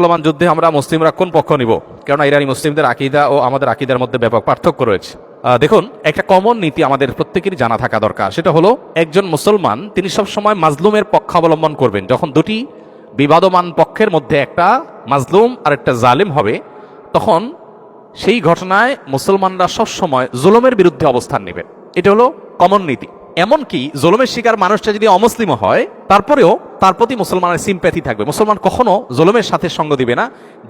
চলমান যুদ্ধে আমরা মুসলিমরা কোন পক্ষ নিব, কেননা ইরানি মুসলিমদের আকীদা ও আমাদের আকীদার মধ্যে ব্যাপক পার্থক্য রয়েছে। দেখুন, একটা কমন নীতি আমাদের প্রত্যেকেরই জানা থাকা দরকার। সেটা হলো, একজন মুসলমান তিনি সবসময় মাজলুমের পক্ষ অবলম্বন করবেন। যখন দুটি বিবাদমান পক্ষের মধ্যে একটা মাজলুম আর একটা জালিম হবে, তখন সেই ঘটনায় মুসলমানরা সবসময় জুলুমের বিরুদ্ধে অবস্থান নেবেন। এটা হলো কমন নীতি। এমনকি জুলুমের শিকার মানুষটা যদি অমুসলিমও হয়, তারপরেও তার প্রতি মুসলমানের সিম্প্যাথি থাকবে। মুসলমান কখনো জুলুমের সাথে সঙ্গ দিবে না,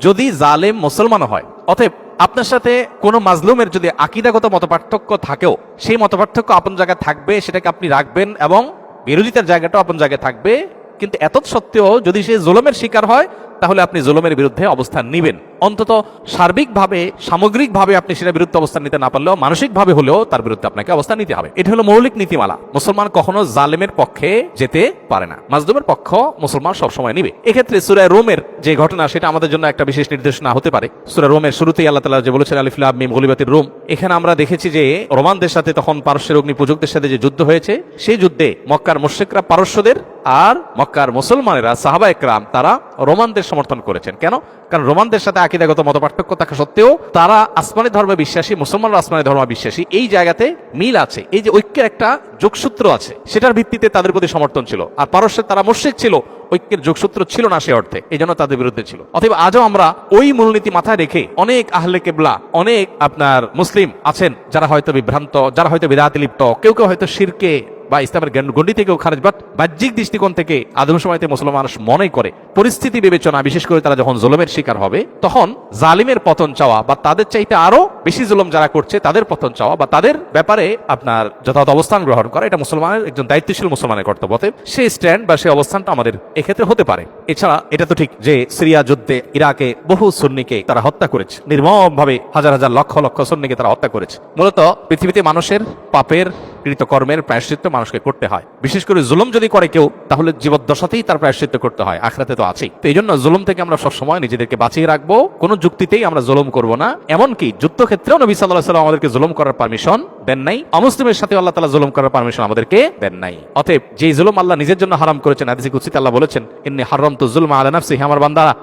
যদি জালেম মুসলমানও হয়। অতএব আপনার সাথে কোনো মাজলুমের যদি আকীদাগত মতপার্থক্য থাকেও, সেই মতপার্থক্য আপন জায়গায় থাকবে, সেটাকে আপনি রাখবেন, এবং বিরোধিতার জায়গাটাও আপন জায়গায় থাকবে। কিন্তু এত সত্ত্বেও যদি সে জুলুমের শিকার হয়, তাহলে আপনি জুলুমের বিরুদ্ধে অবস্থান নেবেন। অন্তত সার্বিকভাবে, সামগ্রিকভাবে আপনি সেটার বিরুদ্ধে অবস্থান নিতে না পারলেও মানসিকভাবে হলেও তার বিরুদ্ধে আপনাকে অবস্থান নিতে হবে। এটা হলো মৌলিক নীতিমালা। মুসলমান কখনো জালেমের পক্ষে যেতে পারে না, মাজলুমের পক্ষ মুসলমান সবসময় নিবে। এক্ষেত্রে সূরা রোমের যে ঘটনা, সেটা আমাদের জন্য একটা বিশেষ নির্দেশনা হতে পারে। সূরা রোমের শুরুতেই আল্লাহ তাআলা যে বলেছেন আলিফ লাম মিম গুলিবাতির রুম, এখানে আমরা দেখেছি যে রোমানদের সাথে তখন পারস্যের অগ্নি পূজকদের সাথে যে যুদ্ধ হয়েছে, সেই যুদ্ধে মক্কার মুশরিকরা পারস্যদের আর মক্কার মুসলমানেরা সাহাবা একরাম তারা রোমানদের সমর্থন করেছেন। কেন? কারণ রোমানদের সাথে আকীদাগত মতপার্থক্য থাকা সত্ত্বেও তারা আসমানি ধর্মে বিশ্বাসী, মুসলমানরা আসমানি ধর্মে বিশ্বাসী। এই জায়গাতে মিল আছে, এই যে ঐক্যের একটা যোগসূত্র আছে, সেটার ভিত্তিতে তাদের প্রতি সমর্থন ছিল। আর পারস্যের তারা মুশরিক ছিল, ঐক্যের যোগসূত্র ছিল না সে অর্থে, এই জন্য তাদের বিরুদ্ধে ছিল। অতএব আজও আমরা ওই মূলনীতি মাথায় রেখে অনেক আহলে কেবলা, অনেক আপনার মুসলিম আছেন যারা হয়তো বিভ্রান্ত, যারা হয়তো বিদআতে লিপ্ত, কেউ কেউ হয়তো শিরকে বা ইসলামের গণ্ডি থেকেও খারেজ, বাট বাহ্যিক দৃষ্টিকোণ থেকে আদম সময়তে মুসলমান মানুষ মনে করে পরিস্থিতি বিবেচনা, বিশেষ করে তারা যখন জুলুমের শিকার হবে, তখন জালিমের পতন চাওয়া বা তাদের চাইতে আরো বেশি জুলুম যারা করছে তাদের পতন চাওয়া বা তাদের ব্যাপারে আপনার যথাযথ অবস্থান গ্রহণ করা, এটা মুসলমানের, একজন দায়িত্বশীল মুসলমানের কর্তব্য। সেই স্ট্যান্ড বা সেই অবস্থানটা আমাদের এক্ষেত্রে হতে পারে। এছাড়া এটা তো ঠিক যে সিরিয়া যুদ্ধে ইরাকে বহু সুন্নিকে তারা হত্যা করেছে, নির্মমভাবে হাজার হাজার লক্ষ লক্ষ সুন্নিকে তারা হত্যা করেছে। মূলত পৃথিবীতে মানুষের পাপের কৃতকর্মের প্রায়শ্চিত্ত মানুষকে করতে হয়। বিশেষ করে জুলুম যদি করে কেউ, তাহলে জীবদ্দশাতেই তার প্রায়শ্চিত্ত করতে হয়, আখিরাতে তো আছেই। তো এই জন্য জুলুম থেকে আমরা সবসময় নিজেদেরকে বাঁচিয়ে রাখবো, কোনো যুক্তিতেই আমরা জুলুম করব না। এমনকি যুদ্ধক্ষেত্রেও নবী সাল্লাল্লাহু আলাইহি ওয়াসাল্লাম আমাদেরকে জুলুম করার পারমিশন দেন নাই, অমুসলিমের সাথে আল্লাহ তাআলা জুলুম করার পারমিশন আমাদেরকে দেন নাই। অতএব যে জুলুম আল্লাহ নিজের জন্য হারাম করেছেন, হাদিসে কুদসিতে আল্লাহ বলেছেন, ইন্নী হারামতু যুলমা আলা নাফসি, হে আমার বান্দারা,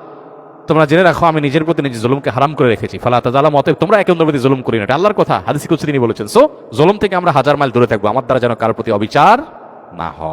তোমরা জেনে রাখো আমি নিজের প্রতি নিজে জুলুমকে হারাম করে রেখেছি, ফালা তাযালামু, অতএব তোমরা একে অন্যের প্রতি জুলুম করি না। এটা আল্লাহর কথা, হাদিসে কুদসি তিনি বলেছেন। সো জুলুম থেকে আমরা হাজার মাইল দূরে থাকবো, আমার দ্বারা যেন কারোর প্রতি অবিচার না হয়।